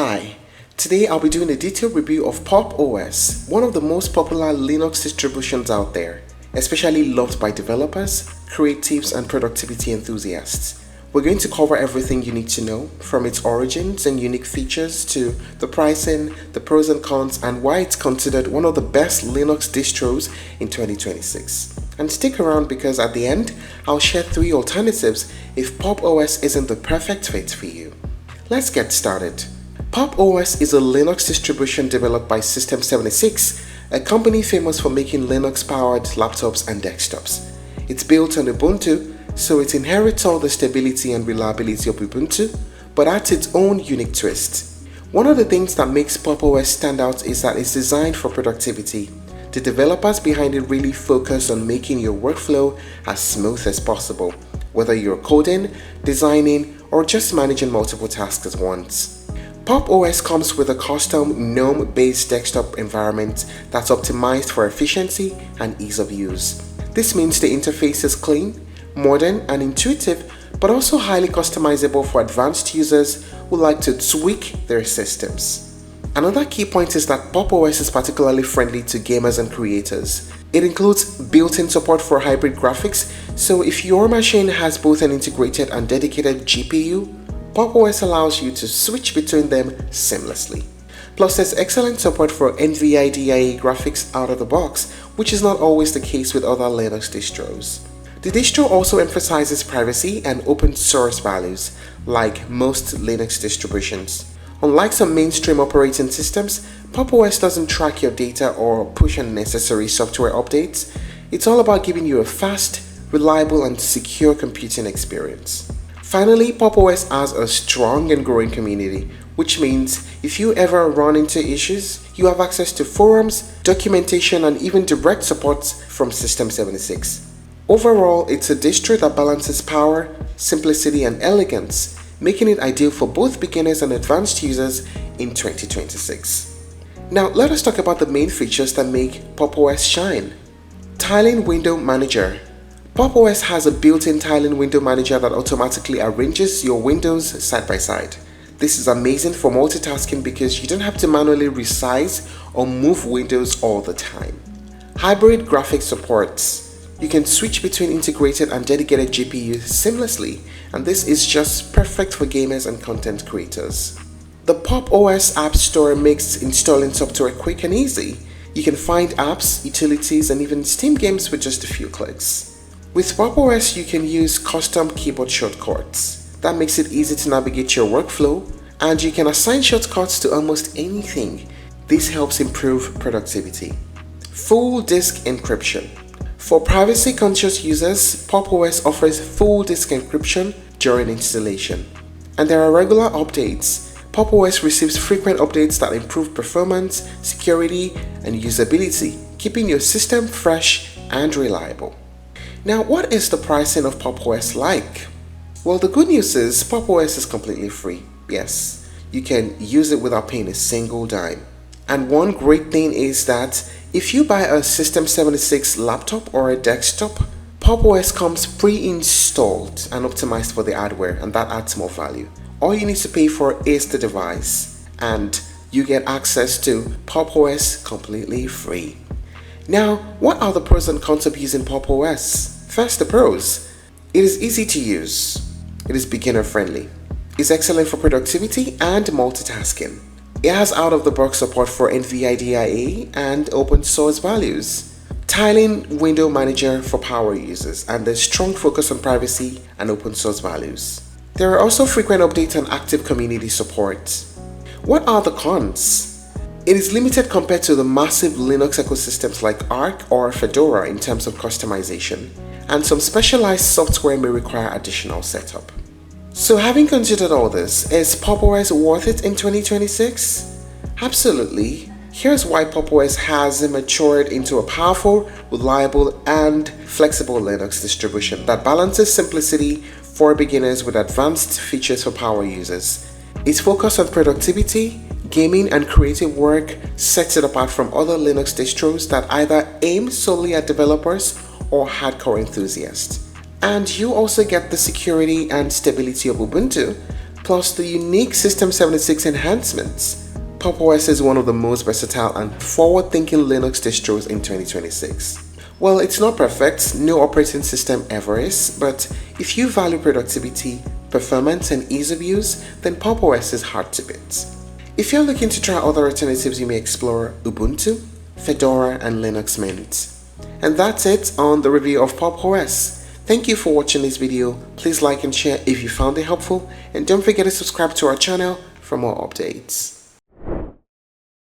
Hi, today I'll be doing a detailed review of Pop! OS, one of the most popular Linux distributions out there, especially loved by developers, creatives, and productivity enthusiasts. We're going to cover everything you need to know, from its origins and unique features to the pricing, the pros and cons, and why it's considered one of the best Linux distros in 2026. And stick around because at the end, I'll share 3 alternatives if Pop! OS isn't the perfect fit for you. Let's get started. Pop! OS is a Linux distribution developed by System76, a company famous for making Linux-powered laptops and desktops. It's built on Ubuntu, so it inherits all the stability and reliability of Ubuntu, but adds its own unique twist. One of the things that makes Pop! OS stand out is that it's designed for productivity. The developers behind it really focus on making your workflow as smooth as possible, whether you're coding, designing, or just managing multiple tasks at once. Pop! OS comes with a custom GNOME-based desktop environment that's optimized for efficiency and ease of use. This means the interface is clean, modern, and intuitive, but also highly customizable for advanced users who like to tweak their systems. Another key point is that Pop! OS is particularly friendly to gamers and creators. It includes built-in support for hybrid graphics, so if your machine has both an integrated and dedicated GPU, Pop! OS allows you to switch between them seamlessly. Plus, there's excellent support for NVIDIA graphics out of the box, which is not always the case with other Linux distros. The distro also emphasizes privacy and open source values, like most Linux distributions. Unlike some mainstream operating systems, Pop! OS doesn't track your data or push unnecessary software updates. It's all about giving you a fast, reliable, and secure computing experience. Finally, Pop! OS has a strong and growing community, which means if you ever run into issues, you have access to forums, documentation, and even direct support from System76. Overall, it's a distro that balances power, simplicity, and elegance, making it ideal for both beginners and advanced users in 2026. Now, let us talk about the main features that make Pop! OS shine. Tiling Window Manager. Pop! OS has a built-in tiling window manager that automatically arranges your windows side by side. This is amazing for multitasking because you don't have to manually resize or move windows all the time. Hybrid graphics supports. You can switch between integrated and dedicated GPUs seamlessly, and this is just perfect for gamers and content creators. The Pop! OS App Store makes installing software quick and easy. You can find apps, utilities, and even Steam games with just a few clicks. With Pop! OS, you can use custom keyboard shortcuts. That makes it easy to navigate your workflow, and you can assign shortcuts to almost anything. This helps improve productivity. Full disk encryption. For privacy-conscious users, Pop! OS offers full disk encryption during installation. And there are regular updates. Pop! OS receives frequent updates that improve performance, security, and usability, keeping your system fresh and reliable. Now, what is the pricing of Pop! OS like? Well, the good news is Pop! OS is completely free. Yes, you can use it without paying a single dime. And one great thing is that if you buy a System76 laptop or a desktop, Pop! OS comes pre-installed and optimized for the hardware, and that adds more value. All you need to pay for is the device, and you get access to Pop! OS completely free. Now, what are the pros and cons of using Pop! OS? First, the pros. It is easy to use. It is beginner friendly. It's excellent for productivity and multitasking. It has out-of-the-box support for NVIDIA and open source values. Tiling Window Manager for power users, and there's strong focus on privacy and open source values. There are also frequent updates and active community support. What are the cons? It is limited compared to the massive Linux ecosystems like Arch or Fedora in terms of customization, and some specialized software may require additional setup. So having considered all this, is Pop! OS worth it in 2026? Absolutely. Here's why Pop! OS has matured into a powerful, reliable, and flexible Linux distribution that balances simplicity for beginners with advanced features for power users. Its focus on productivity, gaming, and creative work sets it apart from other Linux distros that either aim solely at developers or hardcore enthusiasts. And you also get the security and stability of Ubuntu, plus the unique System 76 enhancements, Pop! OS is one of the most versatile and forward-thinking Linux distros in 2026. Well, it's not perfect, no operating system ever is, but if you value productivity, performance, and ease of use, then Pop! OS is hard to beat. If you're looking to try other alternatives, you may explore Ubuntu, Fedora, and Linux Mint. And that's it on the review of Pop! OS. Thank you for watching this video. Please like and share if you found it helpful, and don't forget to subscribe to our channel for more updates.